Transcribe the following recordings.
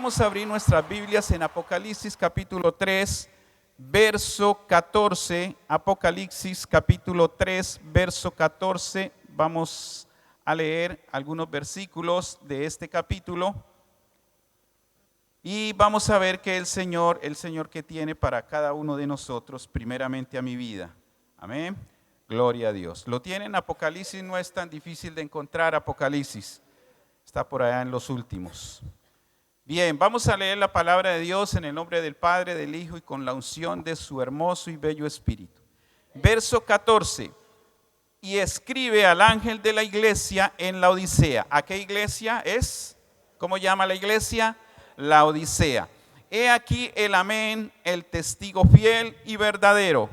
Vamos a abrir nuestras Biblias en Apocalipsis capítulo 3, verso 14. Apocalipsis capítulo 3, verso 14. Vamos a leer algunos versículos de este capítulo. Y vamos a ver que el Señor que tiene para cada uno de nosotros, primeramente a mi vida. Amén. Gloria a Dios. ¿Lo tienen? Apocalipsis no es tan difícil de encontrar. Apocalipsis está por allá en los últimos. Bien, vamos a leer la palabra de Dios en el nombre del Padre, del Hijo y con la unción de su hermoso y bello Espíritu. Verso 14. Y escribe al ángel de la iglesia en la Odisea. ¿A qué iglesia es? ¿Cómo llama la iglesia? La Odisea. He aquí el amén, el testigo fiel y verdadero,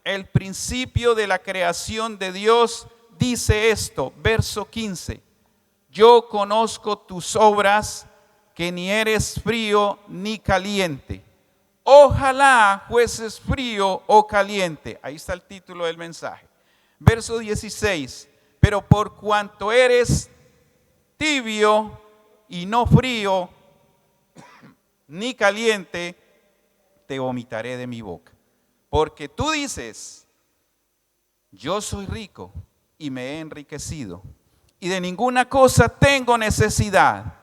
el principio de la creación de Dios, dice esto, verso 15. Yo conozco tus obras, que ni eres frío ni caliente. Ojalá fueses frío o caliente. Ahí está el título del mensaje. Verso 16. Pero por cuanto eres tibio y no frío ni caliente, te vomitaré de mi boca. Porque tú dices, yo soy rico y me he enriquecido, y de ninguna cosa tengo necesidad.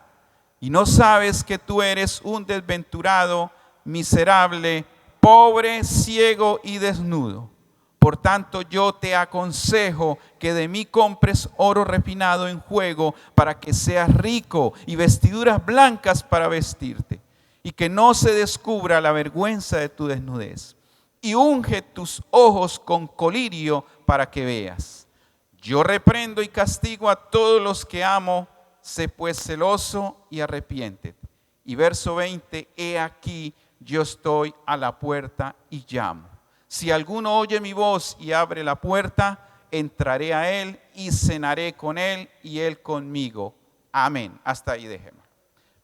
Y no sabes que tú eres un desventurado, miserable, pobre, ciego y desnudo. Por tanto, yo te aconsejo que de mí compres oro refinado en juego para que seas rico, y vestiduras blancas para vestirte, y que no se descubra la vergüenza de tu desnudez. Y unge tus ojos con colirio para que veas. Yo reprendo y castigo a todos los que amo. Sé pues celoso y arrepiéntete. Y verso 20, he aquí yo estoy a la puerta y llamo. Si alguno oye mi voz y abre la puerta, entraré a él y cenaré con él y él conmigo. Amén. Hasta ahí dejemos.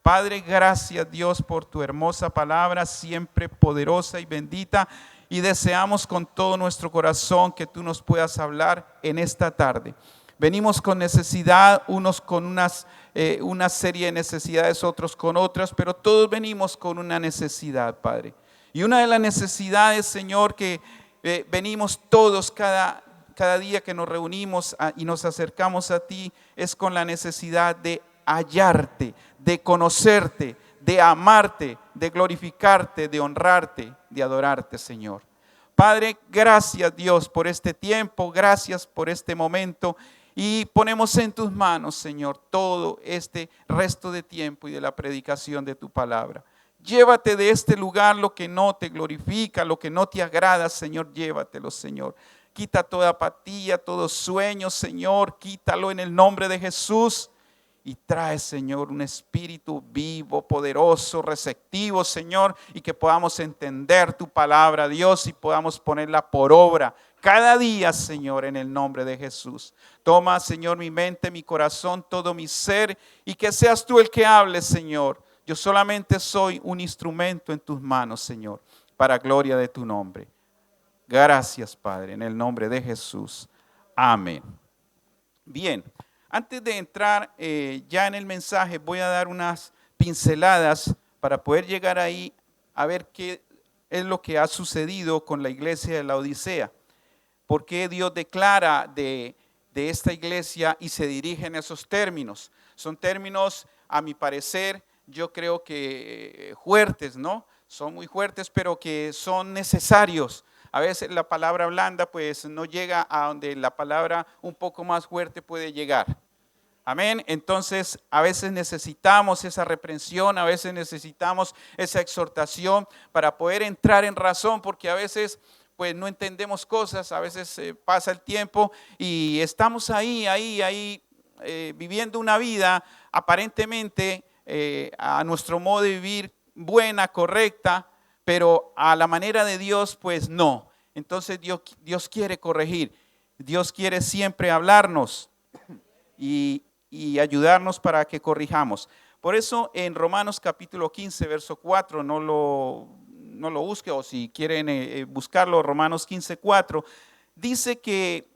Padre, gracias Dios por tu hermosa palabra, siempre poderosa y bendita. Y deseamos con todo nuestro corazón que tú nos puedas hablar en esta tarde. Venimos con necesidad, unos con una serie de necesidades, otros con otras, pero todos venimos con una necesidad, Padre. Y una de las necesidades, Señor, que venimos todos cada día que nos reunimos y nos acercamos a ti, es con la necesidad de hallarte, de conocerte, de amarte, de glorificarte, de honrarte, de adorarte, Señor. Padre, gracias Dios por este tiempo, gracias por este momento. Y ponemos en tus manos, Señor, todo este resto de tiempo y de la predicación de tu palabra. Llévate de este lugar lo que no te glorifica, lo que no te agrada, Señor, llévatelo, Señor. Quita toda apatía, todo sueño, Señor, quítalo en el nombre de Jesús. Y trae, Señor, un espíritu vivo, poderoso, receptivo, Señor, y que podamos entender tu palabra, Dios, y podamos ponerla por obra cada día, Señor, en el nombre de Jesús. Toma, Señor, mi mente, mi corazón, todo mi ser, y que seas tú el que hable, Señor. Yo solamente soy un instrumento en tus manos, Señor, para gloria de tu nombre. Gracias, Padre, en el nombre de Jesús. Amén. Bien. Antes de entrar ya en el mensaje, voy a dar unas pinceladas para poder llegar ahí a ver qué es lo que ha sucedido con la iglesia de la Odisea. ¿Por qué Dios declara de esta iglesia y se dirige en esos términos? Son términos, a mi parecer, yo creo que fuertes, ¿no? Son muy fuertes, pero que son necesarios. A veces la palabra blanda pues no llega a donde la palabra un poco más fuerte puede llegar. Amén. Entonces a veces necesitamos esa reprensión, a veces necesitamos esa exhortación para poder entrar en razón, porque a veces pues no entendemos cosas, a veces pasa el tiempo y estamos ahí viviendo una vida aparentemente a nuestro modo de vivir buena, correcta, pero a la manera de Dios, pues no. Entonces Dios quiere corregir, Dios quiere siempre hablarnos y ayudarnos para que corrijamos. Por eso en Romanos capítulo 15, verso 4, no lo busque, o si quieren buscarlo, Romanos 15, 4, dice que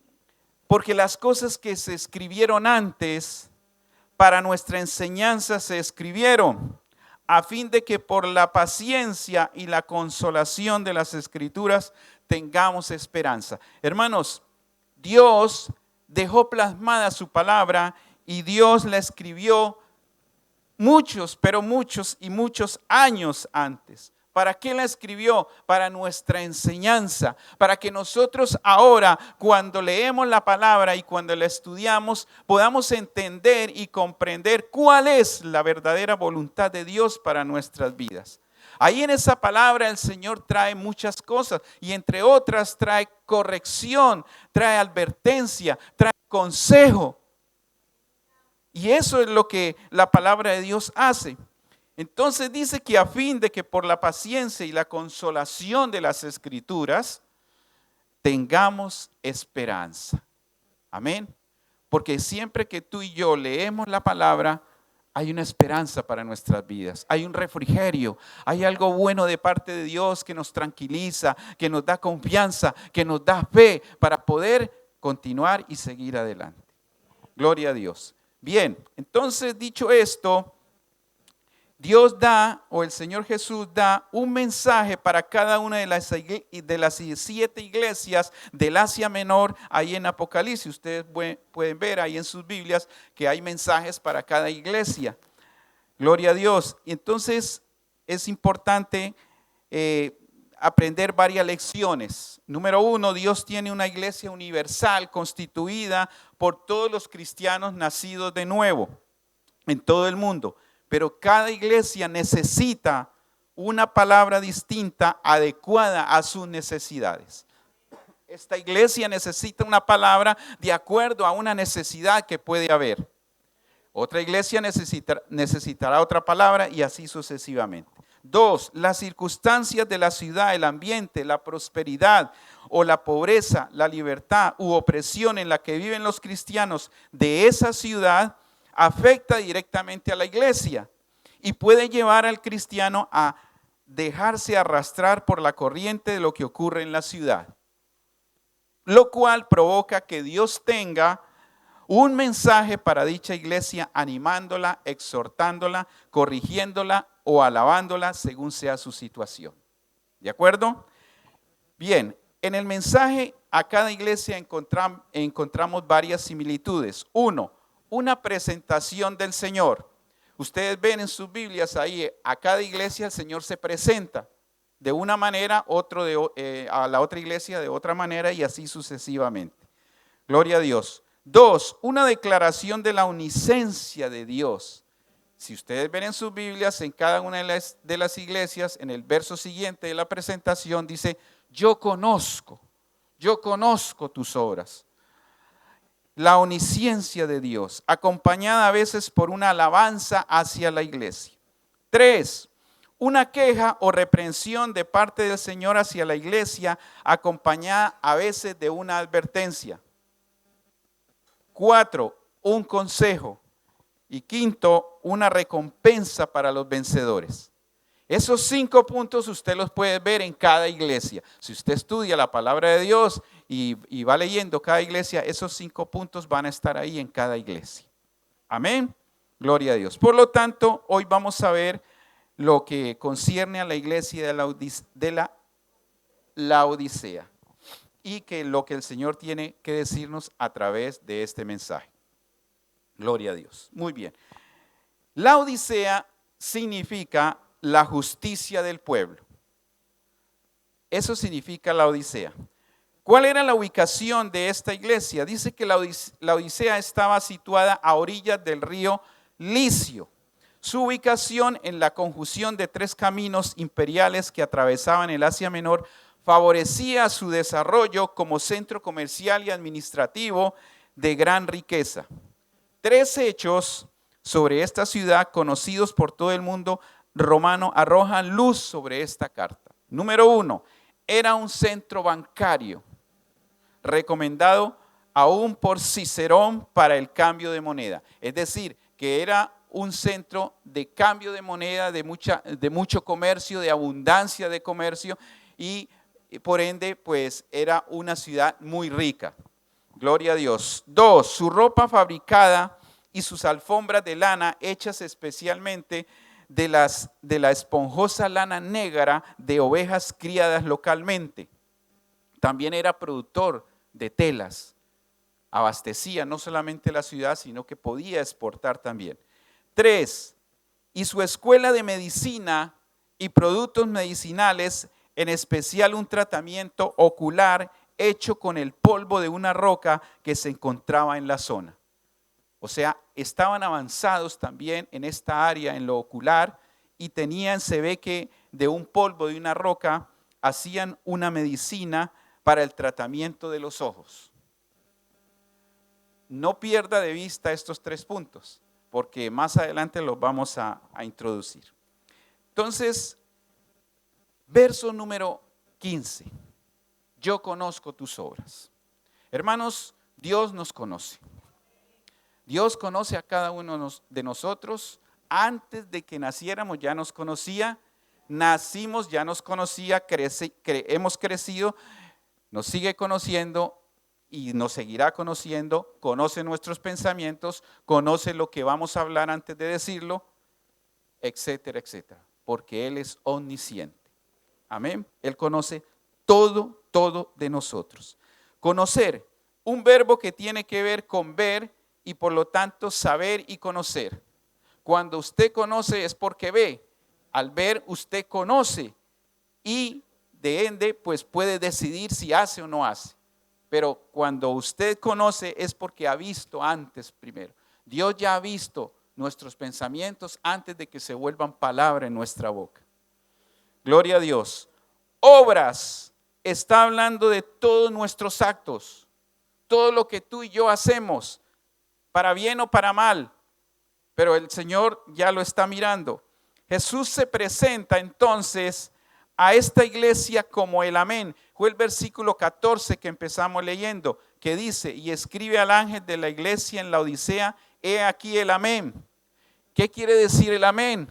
porque las cosas que se escribieron antes para nuestra enseñanza se escribieron, a fin de que por la paciencia y la consolación de las Escrituras tengamos esperanza. Hermanos, Dios dejó plasmada su palabra y Dios la escribió muchos, pero muchos y muchos años antes. ¿Para qué la escribió? Para nuestra enseñanza, para que nosotros ahora, cuando leemos la palabra y cuando la estudiamos, podamos entender y comprender cuál es la verdadera voluntad de Dios para nuestras vidas. Ahí en esa palabra el Señor trae muchas cosas y entre otras trae corrección, trae advertencia, trae consejo. Y eso es lo que la palabra de Dios hace. Entonces dice que a fin de que por la paciencia y la consolación de las Escrituras tengamos esperanza. Amén. Porque siempre que tú y yo leemos la palabra, hay una esperanza para nuestras vidas. Hay un refrigerio, hay algo bueno de parte de Dios que nos tranquiliza, que nos da confianza, que nos da fe para poder continuar y seguir adelante. Gloria a Dios. Bien, entonces dicho esto, Dios da, o el Señor Jesús da un mensaje para cada una de las 7 iglesias del Asia Menor, ahí en Apocalipsis. Ustedes pueden ver ahí en sus Biblias que hay mensajes para cada iglesia. Gloria a Dios. Y entonces es importante aprender varias lecciones. Número 1, Dios tiene una iglesia universal constituida por todos los cristianos nacidos de nuevo en todo el mundo. Pero cada iglesia necesita una palabra distinta, adecuada a sus necesidades. Esta iglesia necesita una palabra de acuerdo a una necesidad que puede haber. Otra iglesia necesitará otra palabra y así sucesivamente. 2, las circunstancias de la ciudad, el ambiente, la prosperidad o la pobreza, la libertad u opresión en la que viven los cristianos de esa ciudad afecta directamente a la iglesia y puede llevar al cristiano a dejarse arrastrar por la corriente de lo que ocurre en la ciudad, lo cual provoca que Dios tenga un mensaje para dicha iglesia, animándola, exhortándola, corrigiéndola o alabándola según sea su situación. ¿De acuerdo? Bien, en el mensaje a cada iglesia encontramos varias similitudes. 1, una presentación del Señor. Ustedes ven en sus Biblias ahí, a cada iglesia el Señor se presenta de una manera, a la otra iglesia de otra manera y así sucesivamente. Gloria a Dios. 2, una declaración de la omnisciencia de Dios. Si ustedes ven en sus Biblias, en cada una de las iglesias, en el verso siguiente de la presentación dice, yo conozco tus obras. La omnisciencia de Dios, acompañada a veces por una alabanza hacia la iglesia. 3, una queja o reprensión de parte del Señor hacia la iglesia, acompañada a veces de una advertencia. 4, un consejo. Y 5, una recompensa para los vencedores. Esos 5 puntos usted los puede ver en cada iglesia. Si usted estudia la palabra de Dios y va leyendo cada iglesia, esos 5 puntos van a estar ahí en cada iglesia. Amén. Gloria a Dios. Por lo tanto, hoy vamos a ver lo que concierne a la iglesia de la Odisea y que lo que el Señor tiene que decirnos a través de este mensaje. Gloria a Dios. Muy bien. La Odisea significa la justicia del pueblo. Eso significa la Odisea. ¿Cuál era la ubicación de esta iglesia? Dice que la Odisea estaba situada a orillas del río Licio. Su ubicación en la conjunción de 3 caminos imperiales que atravesaban el Asia Menor favorecía su desarrollo como centro comercial y administrativo de gran riqueza. 3 hechos sobre esta ciudad conocidos por todo el mundo romano arrojan luz sobre esta carta. Número 1, era un centro bancario recomendado aún por Cicerón para el cambio de moneda. Es decir, que era un centro de cambio de moneda, de mucho comercio, de abundancia de comercio y por ende pues era una ciudad muy rica. Gloria a Dios. 2, su ropa fabricada y sus alfombras de lana hechas especialmente de la esponjosa lana negra de ovejas criadas localmente. También era productor de telas. Abastecía no solamente la ciudad, sino que podía exportar también. 3. Y su escuela de medicina y productos medicinales, en especial un tratamiento ocular hecho con el polvo de una roca que se encontraba en la zona. O sea, estaban avanzados también en esta área, en lo ocular, y tenían, se ve que de un polvo de una roca, hacían una medicina para el tratamiento de los ojos. No pierda de vista estos 3 puntos, porque más adelante los vamos a introducir. Entonces, verso número 15. Yo conozco tus obras. Hermanos, Dios nos conoce. Dios conoce a cada uno de nosotros. Antes de que naciéramos ya nos conocía. Nacimos, ya nos conocía, hemos crecido, nos sigue conociendo y nos seguirá conociendo. Conoce nuestros pensamientos, conoce lo que vamos a hablar antes de decirlo, etcétera, etcétera. Porque Él es omnisciente. Amén. Él conoce todo de nosotros. Conocer, un verbo que tiene que ver con ver y por lo tanto saber y conocer. Cuando usted conoce es porque ve. Al ver usted conoce y de ende pues puede decidir si hace o no hace. Pero cuando usted conoce es porque ha visto antes primero. Dios ya ha visto nuestros pensamientos antes de que se vuelvan palabra en nuestra boca. Gloria a Dios. Obras, está hablando de todos nuestros actos, todo lo que tú y yo hacemos, para bien o para mal, pero el Señor ya lo está mirando. Jesús se presenta entonces a esta iglesia como el amén. Fue el versículo 14 que empezamos leyendo, que dice, y escribe al ángel de la iglesia en la Odisea, he aquí el amén. ¿Qué quiere decir el amén?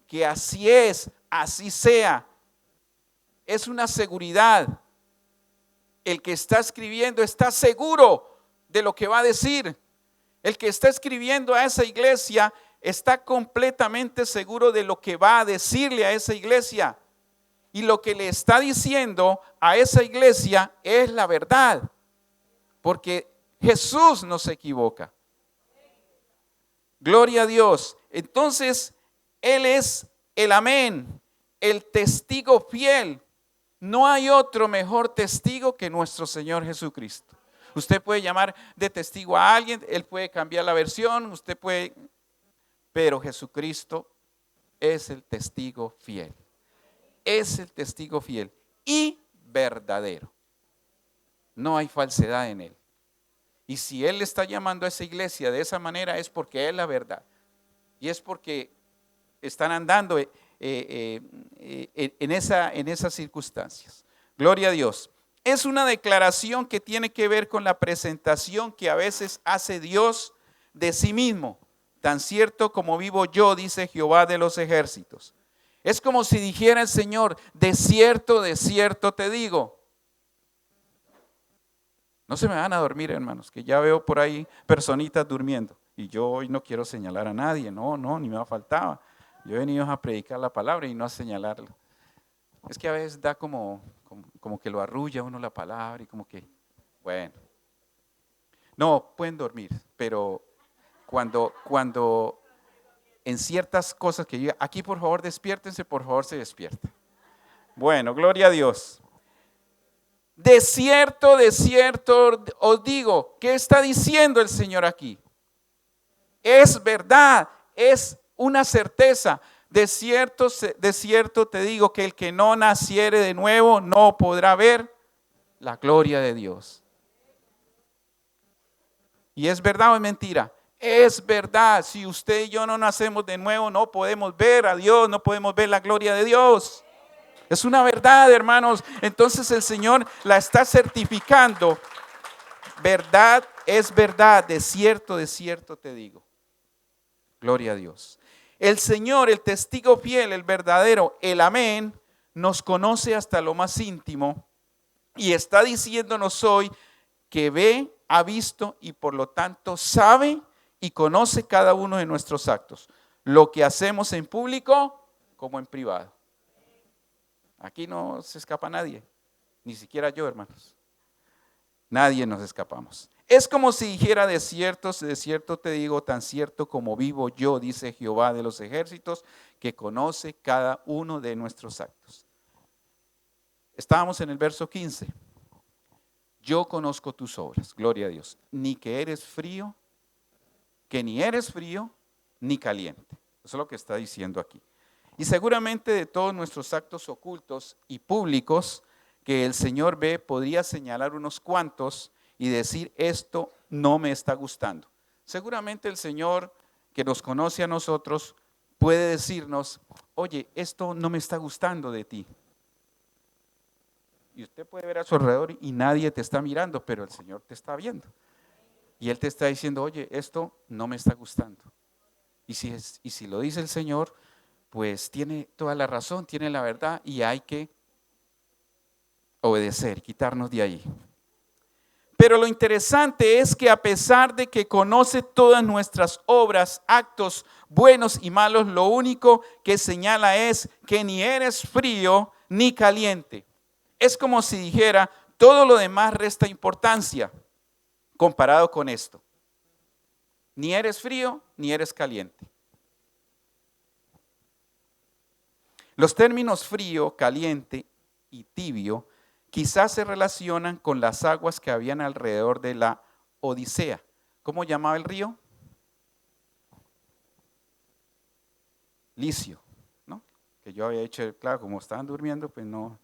Que así es, así sea. Es una seguridad. El que está escribiendo está seguro de lo que va a decir. El que está escribiendo a esa iglesia está completamente seguro de lo que va a decirle a esa iglesia. Y lo que le está diciendo a esa iglesia es la verdad. Porque Jesús no se equivoca. Gloria a Dios. Entonces, Él es el amén, el testigo fiel. No hay otro mejor testigo que nuestro Señor Jesucristo. Usted puede llamar de testigo a alguien, Él puede cambiar la versión, usted puede, pero Jesucristo es el testigo fiel. Es el testigo fiel y verdadero. No hay falsedad en Él. Y si Él está llamando a esa iglesia de esa manera es porque es la verdad. Y es porque están andando en esas circunstancias. Gloria a Dios. Es una declaración que tiene que ver con la presentación que a veces hace Dios de sí mismo. Tan cierto como vivo yo, dice Jehová de los ejércitos. Es como si dijera el Señor, de cierto te digo. No se me van a dormir, hermanos, que ya veo por ahí personitas durmiendo. Y yo hoy no quiero señalar a nadie, no, ni me faltaba. Yo he venido a predicar la palabra y no a señalarla. Es que a veces da como que lo arrulla uno la palabra y como que, bueno. No, pueden dormir, pero cuando en ciertas cosas que yo, aquí por favor despiértense, por favor se despierta. Bueno, gloria a Dios. De cierto os digo, ¿qué está diciendo el Señor aquí? Es verdad, es una certeza. De cierto te digo que el que no naciere de nuevo no podrá ver la gloria de Dios. ¿Y es verdad o es mentira? Es verdad. Si usted y yo no nacemos de nuevo, no podemos ver a Dios, no podemos ver la gloria de Dios. Es una verdad, hermanos. Entonces el Señor la está certificando. Verdad es verdad. De cierto te digo. Gloria a Dios. El Señor, el testigo fiel, el verdadero, el amén, nos conoce hasta lo más íntimo y está diciéndonos hoy que ve, ha visto y por lo tanto sabe y conoce cada uno de nuestros actos. lo que hacemos en público como en privado. Aquí no se escapa nadie, ni siquiera yo, hermanos. Nadie nos escapamos. Es como si dijera: de cierto te digo, tan cierto como vivo yo, dice Jehová de los ejércitos, que conoce cada uno de nuestros actos. Estábamos en el verso 15. Yo conozco tus obras, gloria a Dios, que ni eres frío ni caliente. Eso es lo que está diciendo aquí. Y seguramente de todos nuestros actos ocultos y públicos que el Señor ve, podría señalar unos cuantos y decir: esto no me está gustando. Seguramente el Señor, que nos conoce a nosotros, puede decirnos: oye, esto no me está gustando de ti. Y usted puede ver a su alrededor y nadie te está mirando, pero el Señor te está viendo. Y Él te está diciendo: oye, esto no me está gustando. Y si lo dice el Señor, pues tiene toda la razón, tiene la verdad, y hay que obedecer, quitarnos de ahí. Pero lo interesante es que a pesar de que conoce todas nuestras obras, actos buenos y malos, lo único que señala es que ni eres frío ni caliente. Es como si dijera: todo lo demás resta importancia comparado con esto. Ni eres frío ni eres caliente. Los términos frío, caliente y tibio quizás se relacionan con las aguas que habían alrededor de la Odisea. ¿Cómo llamaba el río? Licio, ¿no? Que yo había dicho, claro, como estaban durmiendo, pues no.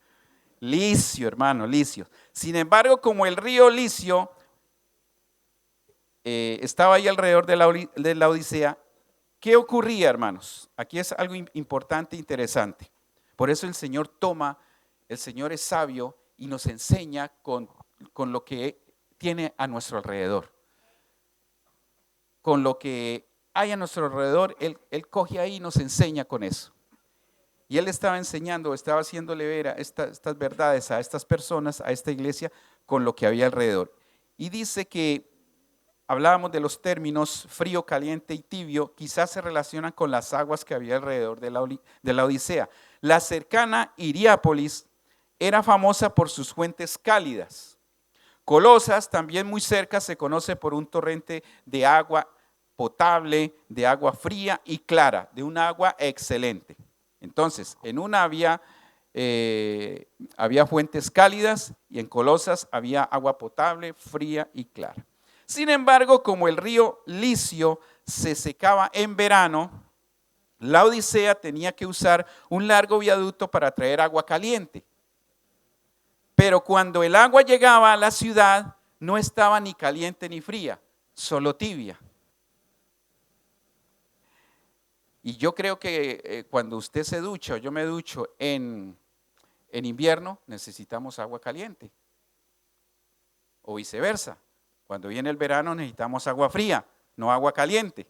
Licio, hermano, Licio. Sin embargo, como el río Licio estaba ahí alrededor de la Odisea, ¿qué ocurría, hermanos? Aquí es algo importante e interesante. Por eso el Señor es sabio y nos enseña con lo que tiene a nuestro alrededor. Con lo que hay a nuestro alrededor, Él coge ahí y nos enseña con eso. Y Él estaba enseñando, estaba haciéndole ver estas verdades a estas personas, a esta iglesia, con lo que había alrededor. Y dice que hablábamos de los términos frío, caliente y tibio, quizás se relacionan con las aguas que había alrededor de la Odisea. La cercana Hierápolis era famosa por sus fuentes cálidas. Colosas, también muy cerca, se conoce por un torrente de agua potable, de agua fría y clara, de un agua excelente. Entonces, en una había fuentes cálidas y en Colosas había agua potable, fría y clara. Sin embargo, como el río Licio se secaba en verano, la Odisea tenía que usar un largo viaducto para traer agua caliente. Pero cuando el agua llegaba a la ciudad, no estaba ni caliente ni fría, solo tibia. Y yo creo que cuando usted se ducha o yo me ducho en invierno, necesitamos agua caliente. O viceversa. Cuando viene el verano necesitamos agua fría, no agua caliente.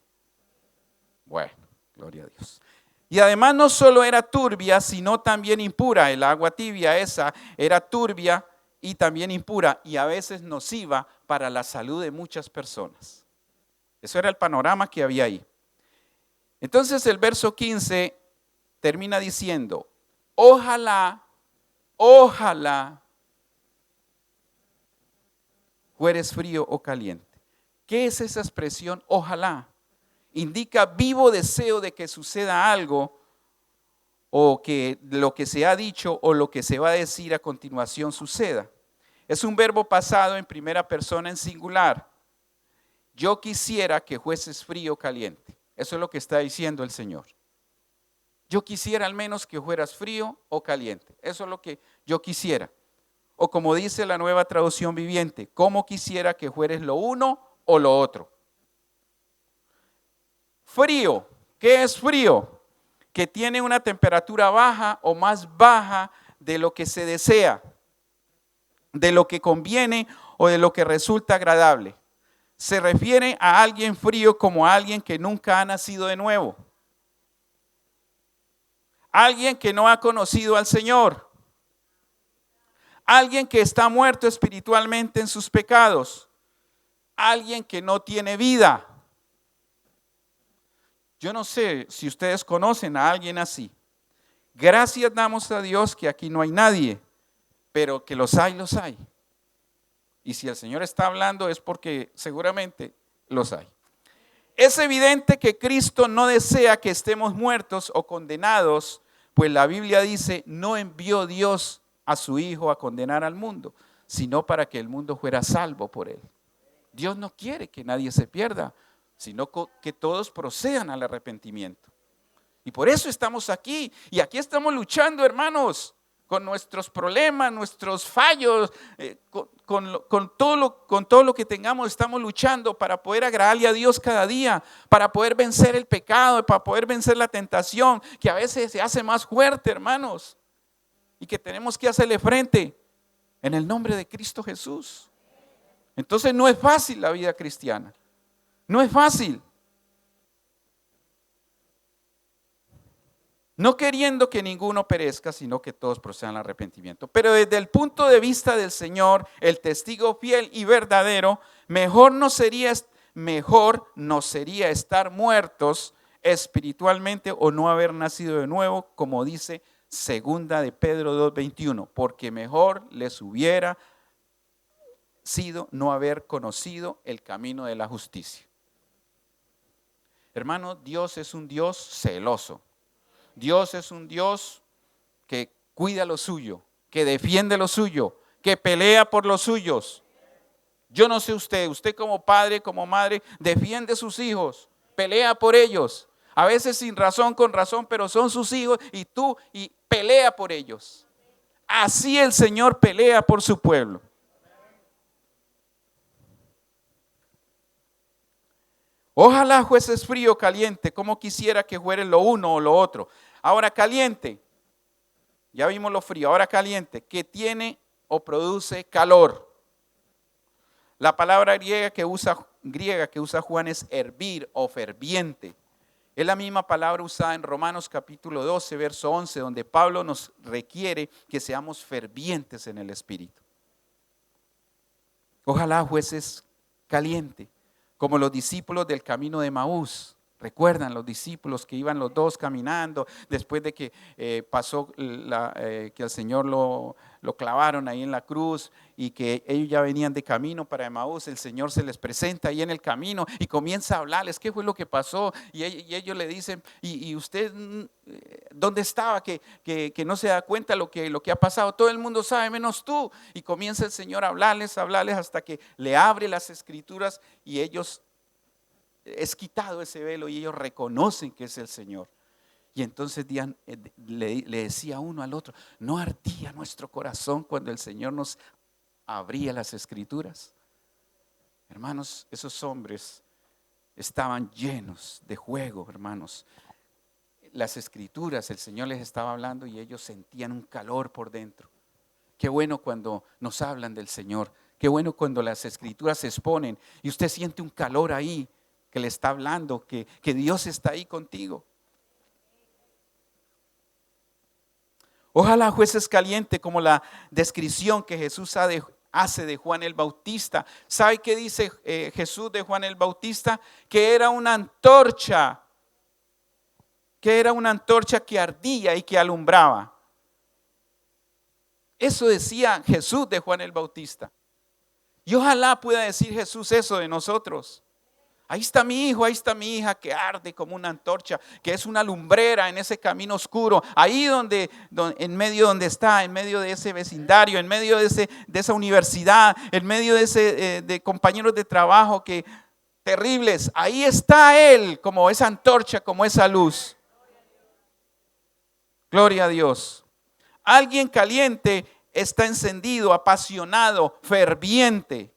Bueno, gloria a Dios. Y además no solo era turbia, sino también impura. El agua tibia esa era turbia y también impura y a veces nociva para la salud de muchas personas. Eso era el panorama que había ahí. Entonces el verso 15 termina diciendo: ojalá fueres frío o caliente. ¿Qué es esa expresión ojalá? Indica vivo deseo de que suceda algo o que lo que se ha dicho o lo que se va a decir a continuación suceda. Es un verbo pasado en primera persona en singular. Yo quisiera que fueses frío o caliente. Eso es lo que está diciendo el Señor. Yo quisiera al menos que fueras frío o caliente. Eso es lo que yo quisiera. O como dice la Nueva Traducción Viviente, como quisiera que fueres lo uno o lo otro. Frío, ¿qué es frío? Que tiene una temperatura baja o más baja de lo que se desea, de lo que conviene o de lo que resulta agradable. Se refiere a alguien frío como a alguien que nunca ha nacido de nuevo. Alguien que no ha conocido al Señor. Alguien que está muerto espiritualmente en sus pecados. Alguien que no tiene vida. Yo no sé si ustedes conocen a alguien así. Gracias damos a Dios que aquí no hay nadie, pero que los hay, los hay. Y si el Señor está hablando es porque seguramente los hay. Es evidente que Cristo no desea que estemos muertos o condenados, pues la Biblia dice, no envió Dios a su Hijo a condenar al mundo, sino para que el mundo fuera salvo por él. Dios no quiere que nadie se pierda, sino que todos procedan al arrepentimiento. Y por eso estamos aquí, y aquí estamos luchando, hermanos, con nuestros problemas, nuestros fallos, con todo lo que tengamos, estamos luchando para poder agradarle a Dios cada día, para poder vencer el pecado, para poder vencer la tentación, que a veces se hace más fuerte, hermanos, y que tenemos que hacerle frente en el nombre de Cristo Jesús. Entonces no es fácil la vida cristiana, no es fácil. No queriendo que ninguno perezca, sino que todos procedan al arrepentimiento. Pero desde el punto de vista del Señor, el testigo fiel y verdadero, mejor nos sería estar muertos espiritualmente o no haber nacido de nuevo, como dice segunda de Pedro 2:21, porque mejor les hubiera sido no haber conocido el camino de la justicia. Hermano, Dios es un Dios celoso. Dios es un Dios que cuida lo suyo, que defiende lo suyo, que pelea por los suyos. Yo no sé usted como padre, como madre, defiende a sus hijos, pelea por ellos. A veces sin razón, con razón, pero son sus hijos y pelea por ellos. Así el Señor pelea por su pueblo. Ojalá fueses frío o caliente, como quisiera que fuere lo uno o lo otro. Ahora caliente, ya vimos lo frío, ahora caliente, que tiene o produce calor. La palabra griega que usa Juan es hervir o ferviente. Es la misma palabra usada en Romanos capítulo 12, verso 11, donde Pablo nos requiere que seamos fervientes en el Espíritu. Ojalá fueses caliente, como los discípulos del camino de Emaús. Recuerdan los discípulos que iban los dos caminando después de que pasó que al Señor lo clavaron ahí en la cruz y que ellos ya venían de camino para Emaús. El Señor se les presenta ahí en el camino y comienza a hablarles qué fue lo que pasó. Y ellos le dicen, ¿y usted dónde estaba? Que no se da cuenta lo que ha pasado. Todo el mundo sabe menos tú. Y comienza el Señor a hablarles hasta que le abre las escrituras y ellos es quitado ese velo y ellos reconocen que es el Señor. Y entonces le decía uno al otro, ¿no ardía nuestro corazón cuando el Señor nos abría las escrituras? Hermanos, esos hombres estaban llenos de fuego, hermanos. Las escrituras, el Señor les estaba hablando y ellos sentían un calor por dentro. Qué bueno cuando nos hablan del Señor. Qué bueno cuando las escrituras se exponen y usted siente un calor ahí que le está hablando, que Dios está ahí contigo. Ojalá fueses caliente como la descripción que Jesús hace de Juan el Bautista. ¿Sabe qué dice Jesús de Juan el Bautista? Que era una antorcha que ardía y que alumbraba. Eso decía Jesús de Juan el Bautista. Y ojalá pueda decir Jesús eso de nosotros. Ahí está mi hijo, ahí está mi hija que arde como una antorcha, que es una lumbrera en ese camino oscuro. Ahí en medio donde está, en medio de ese vecindario, en medio de esa universidad, en medio de compañeros de trabajo que terribles. Ahí está él como esa antorcha, como esa luz. Gloria a Dios. Alguien caliente está encendido, apasionado, ferviente.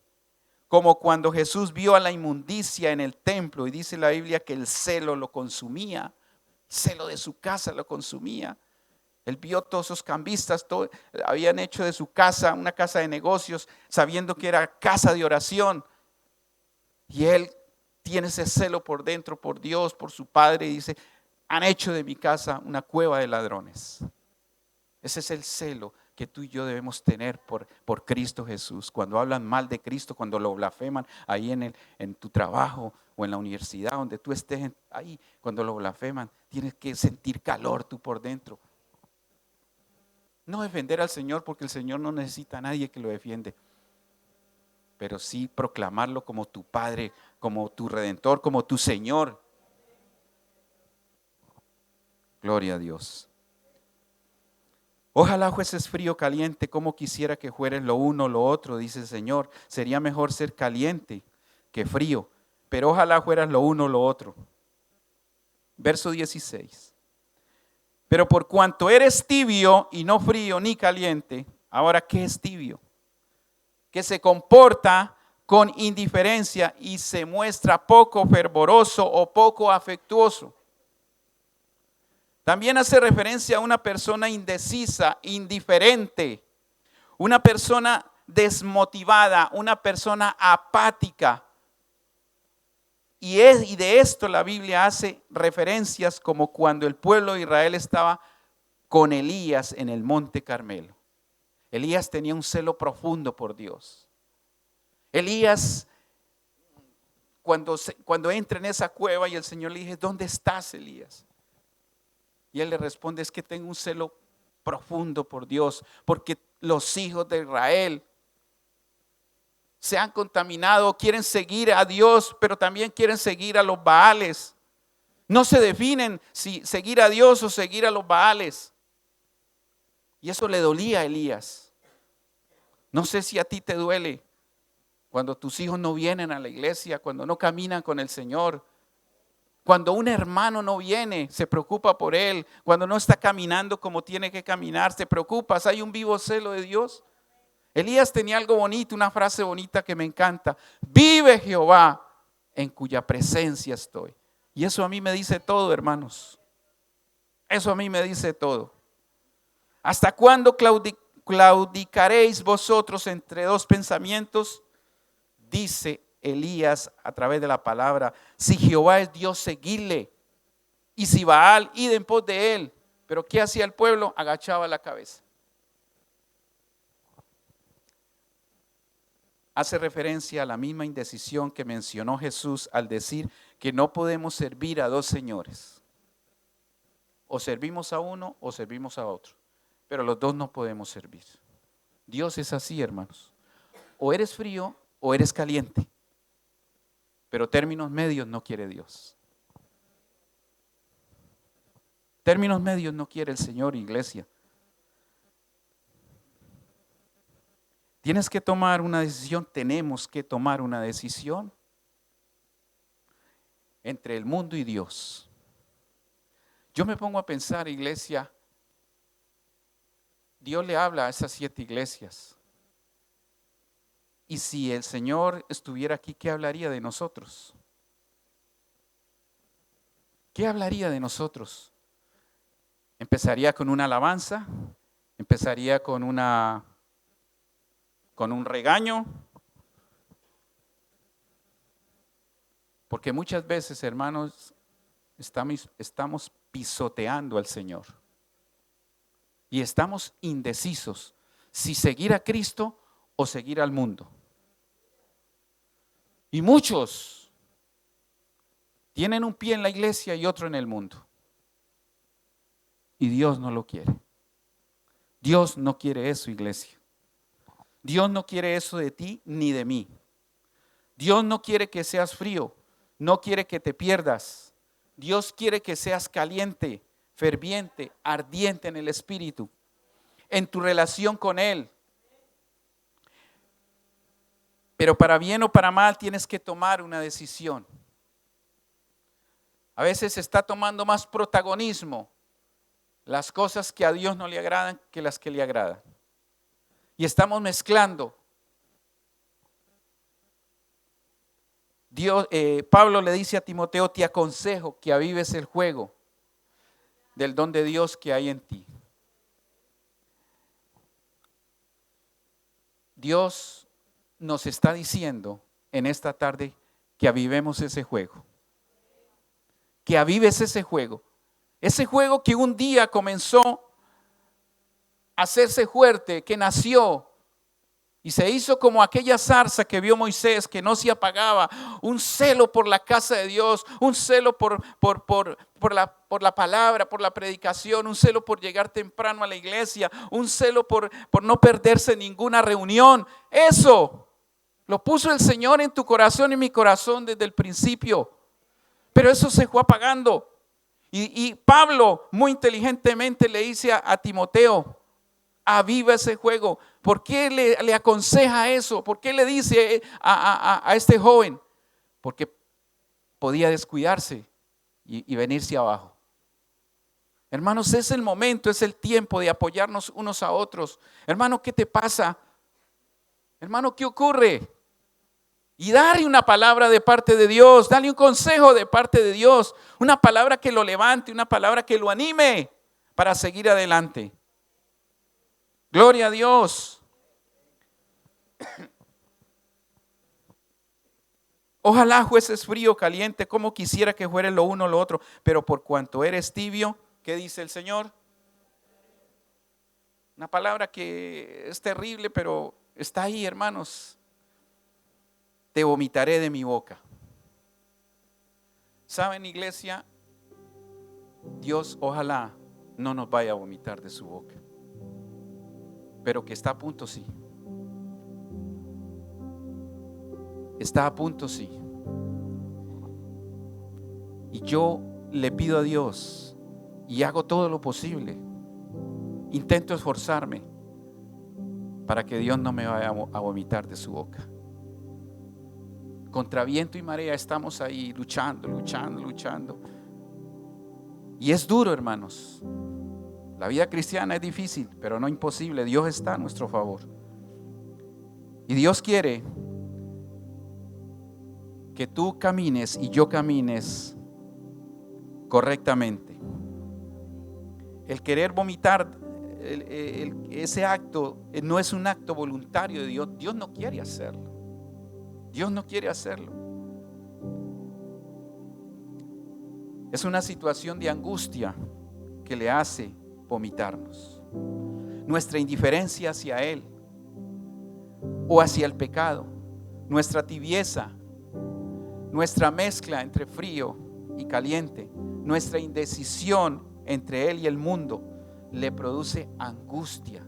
Como cuando Jesús vio a la inmundicia en el templo y dice la Biblia que el celo lo consumía, el celo de su casa lo consumía. Él vio todos esos cambistas, habían hecho de su casa una casa de negocios, sabiendo que era casa de oración. Y él tiene ese celo por dentro, por Dios, por su Padre, y dice, han hecho de mi casa una cueva de ladrones. Ese es el celo que tú y yo debemos tener por Cristo Jesús. Cuando hablan mal de Cristo, cuando lo blasfeman ahí en tu trabajo, o en la universidad, donde tú estés ahí, cuando lo blasfeman, tienes que sentir calor tú por dentro. No defender al Señor, porque el Señor no necesita a nadie que lo defiende, pero sí proclamarlo como tu Padre, como tu Redentor, como tu Señor. Gloria a Dios. Ojalá fueses frío o caliente, como quisiera que fueres lo uno o lo otro, dice el Señor. Sería mejor ser caliente que frío, pero ojalá fueras lo uno o lo otro. Verso 16. Pero por cuanto eres tibio y no frío ni caliente, ahora ¿qué es tibio? Que se comporta con indiferencia y se muestra poco fervoroso o poco afectuoso. También hace referencia a una persona indecisa, indiferente, una persona desmotivada, una persona apática. Y de esto la Biblia hace referencias como cuando el pueblo de Israel estaba con Elías en el monte Carmelo. Elías tenía un celo profundo por Dios. Elías, cuando entra en esa cueva y el Señor le dice, ¿dónde estás, Elías? Y él le responde, es que tengo un celo profundo por Dios, porque los hijos de Israel se han contaminado, quieren seguir a Dios, pero también quieren seguir a los Baales. No se definen si seguir a Dios o seguir a los Baales. Y eso le dolía a Elías. No sé si a ti te duele cuando tus hijos no vienen a la iglesia, cuando no caminan con el Señor. Cuando un hermano no viene, se preocupa por él. Cuando no está caminando como tiene que caminar, se preocupa. ¿Hay un vivo celo de Dios? Elías tenía algo bonito, una frase bonita que me encanta. Vive Jehová, en cuya presencia estoy. Y eso a mí me dice todo, hermanos. Eso a mí me dice todo. ¿Hasta cuándo claudicaréis vosotros entre dos pensamientos? Dice Elías a través de la palabra, si Jehová es Dios, seguidle, y si Baal, id en pos de él. Pero ¿qué hacía el pueblo? Agachaba la cabeza. Hace referencia a la misma indecisión que mencionó Jesús al decir que no podemos servir a dos señores. O servimos a uno o servimos a otro, pero los dos no podemos servir. Dios es así, hermanos. O eres frío o eres caliente. Pero términos medios no quiere Dios. Términos medios no quiere el Señor, iglesia. Tienes que tomar una decisión, tenemos que tomar una decisión entre el mundo y Dios. Yo me pongo a pensar, iglesia, Dios le habla a esas 7 iglesias. Y si el Señor estuviera aquí, ¿qué hablaría de nosotros? ¿Qué hablaría de nosotros? ¿Empezaría con una alabanza? ¿Empezaría con un regaño? Porque muchas veces, hermanos, estamos pisoteando al Señor. Y estamos indecisos si seguir a Cristo o seguir al mundo. Y muchos tienen un pie en la iglesia y otro en el mundo. Y Dios no lo quiere. Dios no quiere eso, iglesia. Dios no quiere eso de ti ni de mí. Dios no quiere que seas frío, no quiere que te pierdas. Dios quiere que seas caliente, ferviente, ardiente en el espíritu, en tu relación con Él. Pero para bien o para mal tienes que tomar una decisión. A veces está tomando más protagonismo las cosas que a Dios no le agradan que las que le agradan. Y estamos mezclando. Pablo le dice a Timoteo, te aconsejo que avives el juego del don de Dios que hay en ti. Dios nos está diciendo en esta tarde que avivemos ese juego. Que avives ese juego. Ese juego que un día comenzó a hacerse fuerte, que nació Y se hizo como aquella zarza que vio Moisés, que no se apagaba, un celo por la casa de Dios, un celo por la palabra, por la predicación, un celo por llegar temprano a la iglesia, un celo por no perderse ninguna reunión. Eso lo puso el Señor en tu corazón y en mi corazón desde el principio. Pero eso se fue apagando. Y Pablo muy inteligentemente le dice a Timoteo: aviva ese fuego. ¿Por qué le aconseja eso? ¿Por qué le dice a este joven? Porque podía descuidarse y venirse abajo. Hermanos, es el momento, es el tiempo de apoyarnos unos a otros. Hermano, ¿qué te pasa? Hermano, ¿qué ocurre? Y darle una palabra de parte de Dios, darle un consejo de parte de Dios, una palabra que lo levante, una palabra que lo anime para seguir adelante. Gloria a Dios. Ojalá fueses frío o caliente, como quisiera que fuera lo uno o lo otro, pero por cuanto eres tibio, ¿qué dice el Señor? Una palabra que es terrible, pero está ahí, hermanos. Te vomitaré de mi boca. ¿Saben, iglesia? Dios ojalá no nos vaya a vomitar de su boca, pero que está a punto, sí. Está a punto, sí. Y yo le pido a Dios y hago todo lo posible. Intento esforzarme para que Dios no me vaya a vomitar de su boca. Contra viento y marea estamos ahí luchando. Y es duro, hermanos. La vida cristiana es difícil, pero no imposible. Dios está a nuestro favor. Y Dios quiere que tú camines y yo camines correctamente. El querer vomitar, ese acto no es un acto voluntario de Dios. Dios no quiere hacerlo. Dios no quiere hacerlo. Es una situación de angustia que le hace vomitarnos. Nuestra indiferencia hacia Él o hacia el pecado, nuestra tibieza, nuestra mezcla entre frío y caliente, nuestra indecisión entre Él y el mundo, le produce angustia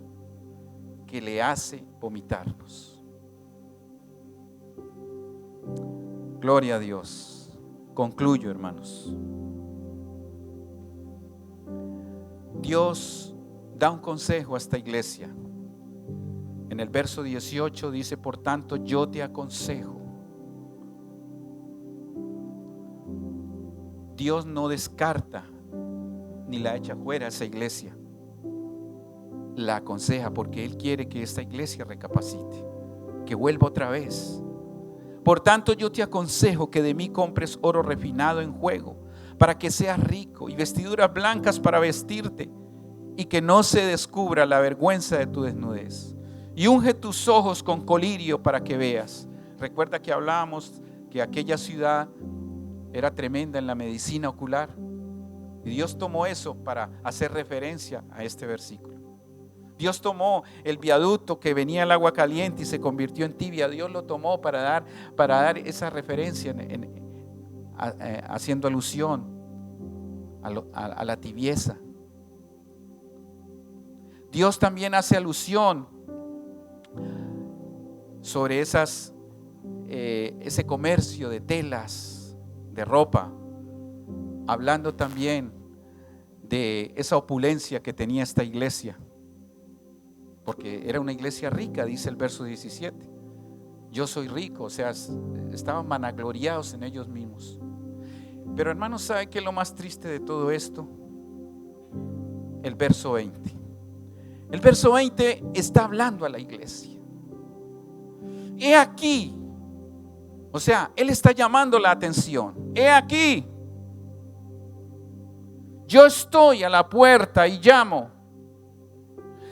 que le hace vomitarnos. Gloria a Dios. Concluyo, hermanos. Dios da un consejo a esta iglesia. En el verso 18 dice: por tanto, yo te aconsejo. Dios no descarta ni la echa fuera a esa iglesia. La aconseja porque Él quiere que esta iglesia recapacite, que vuelva otra vez. Por tanto, yo te aconsejo que de mí compres oro refinado en juego, para que seas rico, y vestiduras blancas para vestirte, y que no se descubra la vergüenza de tu desnudez. Y unge tus ojos con colirio para que veas. Recuerda que hablábamos que aquella ciudad era tremenda en la medicina ocular, y Dios tomó eso para hacer referencia a este versículo. Dios tomó el viaducto que venía el agua caliente y se convirtió en tibia. Dios lo tomó para dar esa referencia, haciendo alusión a la tibieza. Dios también hace alusión sobre ese comercio de telas, de ropa, hablando también de esa opulencia que tenía esta iglesia. Porque era una iglesia rica, dice el verso 17. Yo soy rico, o sea, estaban vanagloriados en ellos mismos. Pero hermanos, ¿sabe qué es lo más triste de todo esto? El verso 20. El verso 20 está hablando a la iglesia. He aquí, o sea, Él está llamando la atención. He aquí, yo estoy a la puerta y llamo.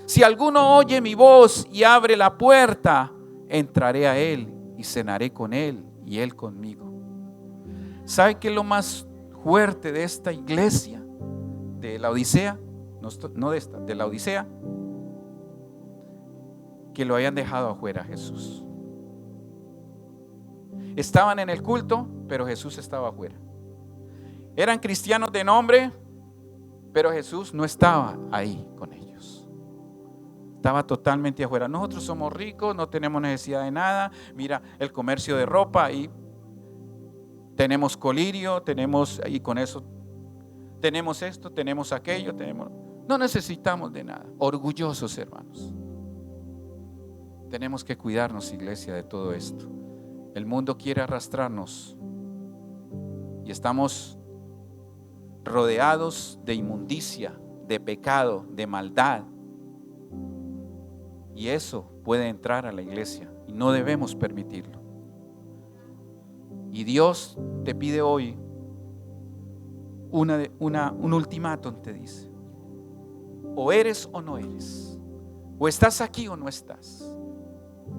Si alguno oye mi voz y abre la puerta, entraré a él y cenaré con él y él conmigo. ¿Sabe qué es lo más fuerte de esta iglesia? De la Odisea, no de esta, de la Odisea. que lo hayan dejado afuera a Jesús. Estaban en el culto, pero Jesús estaba afuera. Eran cristianos de nombre, pero Jesús no estaba ahí con ellos. Estaba totalmente afuera. Nosotros somos ricos, no tenemos necesidad de nada. Mira el comercio de ropa y tenemos colirio, y con eso tenemos esto, tenemos aquello, no necesitamos de nada. Orgullosos, hermanos. Tenemos que cuidarnos, iglesia, de todo esto. El mundo quiere arrastrarnos y estamos rodeados de inmundicia, de pecado, de maldad. Y eso puede entrar a la iglesia y no debemos permitirlo. Y Dios te pide hoy un ultimátum, te dice: o eres o no eres, o estás aquí o no estás.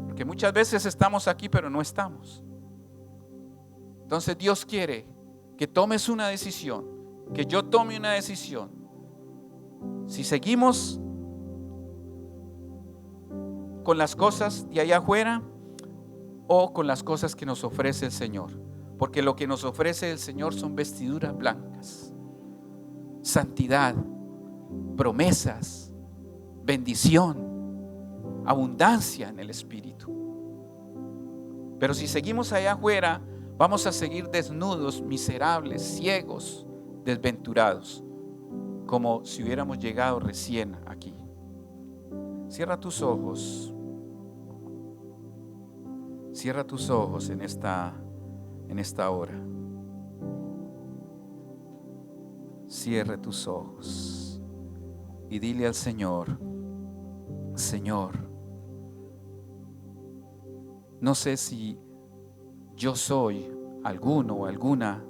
Porque muchas veces estamos aquí pero no estamos. Entonces Dios quiere que tomes una decisión, que yo tome una decisión. Si seguimos con las cosas de allá afuera o con las cosas que nos ofrece el Señor. Porque lo que nos ofrece el Señor son vestiduras blancas, santidad, promesas, bendición, abundancia en el Espíritu. Pero si seguimos allá afuera, vamos a seguir desnudos, miserables, ciegos, desventurados, como si hubiéramos llegado recién aquí. Cierra tus ojos. Cierra tus ojos en esta hora. Cierre tus ojos y dile al Señor: Señor, no sé si yo soy alguno o alguna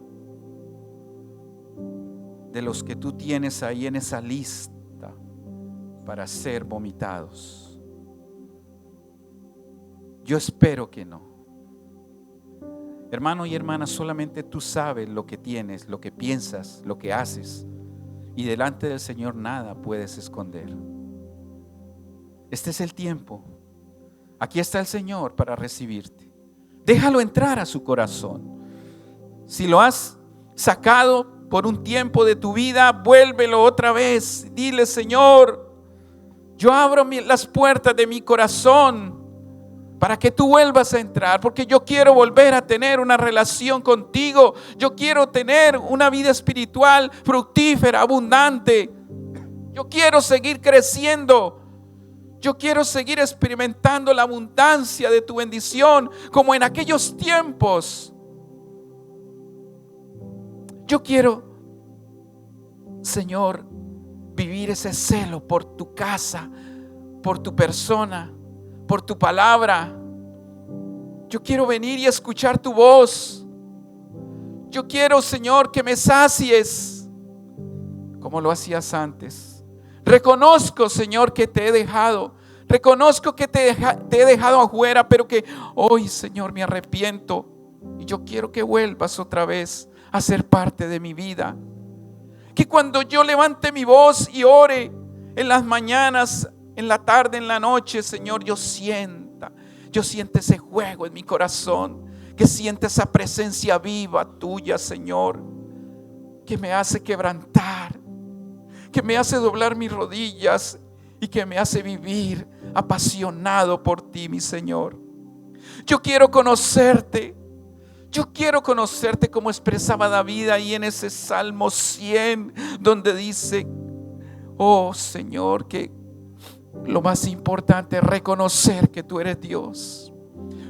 de los que tú tienes ahí en esa lista para ser vomitados. Yo espero que no. Hermano y hermana, solamente tú sabes lo que tienes, lo que piensas, lo que haces, y delante del Señor nada puedes esconder. Este es el tiempo. Aquí está el Señor para recibirte. Déjalo entrar a su corazón. Si lo has sacado por un tiempo de tu vida, vuélvelo otra vez. Dile: Señor, yo abro las puertas de mi corazón para que tú vuelvas a entrar, porque yo quiero volver a tener una relación contigo. Yo quiero tener una vida espiritual fructífera, abundante. Yo quiero seguir creciendo. Yo quiero seguir experimentando la abundancia de tu bendición como en aquellos tiempos. Yo quiero, Señor, vivir ese celo por tu casa, por tu persona, por tu palabra. Yo quiero venir y escuchar tu voz. Yo quiero, Señor, que me sacies como lo hacías antes. Reconozco, Señor, que te he dejado. Reconozco que te he dejado afuera, pero que hoy, Señor, me arrepiento y yo quiero que vuelvas otra vez a ser parte de mi vida. Que cuando yo levante mi voz y ore en las mañanas, en la tarde, en la noche, Señor, yo sienta ese fuego en mi corazón, que sienta esa presencia viva tuya, Señor, que me hace quebrantar, que me hace doblar mis rodillas y que me hace vivir apasionado por ti, mi Señor. Yo quiero conocerte. Yo quiero conocerte como expresaba David ahí en ese Salmo 100, donde dice: oh Señor, que lo más importante es reconocer que tú eres Dios.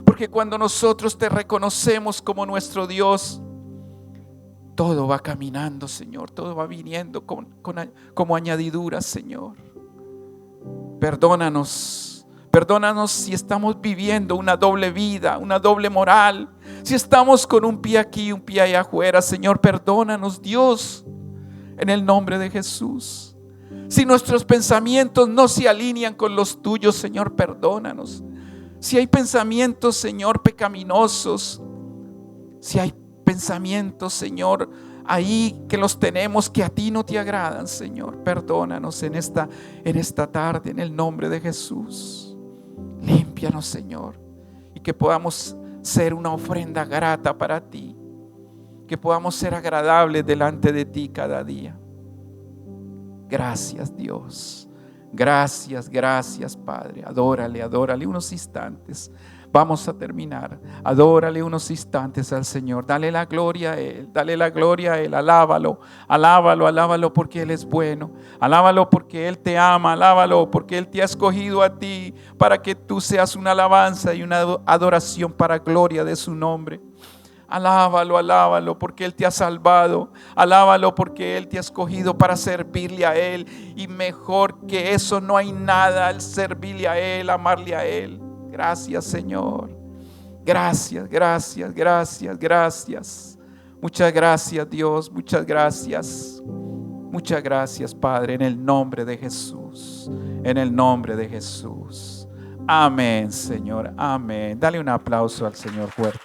Porque cuando nosotros te reconocemos como nuestro Dios, todo va caminando, Señor. Todo va viniendo como añadidura, Señor. Perdónanos si estamos viviendo una doble vida, una doble moral. Si estamos con un pie aquí y un pie allá afuera, Señor, perdónanos, Dios, en el nombre de Jesús. Si nuestros pensamientos no se alinean con los tuyos, Señor, perdónanos. Si hay pensamientos, Señor, pecaminosos, si hay pensamientos, Señor, ahí que los tenemos que a ti no te agradan, Señor, perdónanos en esta tarde, en el nombre de Jesús. límpianos, Señor, y que podamos ser una ofrenda grata para ti, que podamos ser agradables delante de ti cada día. Gracias, Dios. Gracias, gracias, Padre. Adórale, adórale unos instantes. Vamos a terminar. Adórale unos instantes al Señor. Dale la gloria a Él. Dale la gloria a Él. Alábalo, alábalo, alábalo porque Él es bueno. Alábalo porque Él te ama. Alábalo porque Él te ha escogido a ti para que tú seas una alabanza y una adoración para gloria de su nombre. Alábalo, alábalo porque Él te ha salvado. Alábalo porque Él te ha escogido para servirle a Él. Y mejor que eso no hay nada al servirle a Él, amarle a Él. Gracias, Señor. Gracias, gracias, gracias, gracias. Muchas gracias, Dios. Muchas gracias. Muchas gracias, Padre, en el nombre de Jesús. En el nombre de Jesús. Amén, Señor. Amén. Dale un aplauso al Señor fuerte.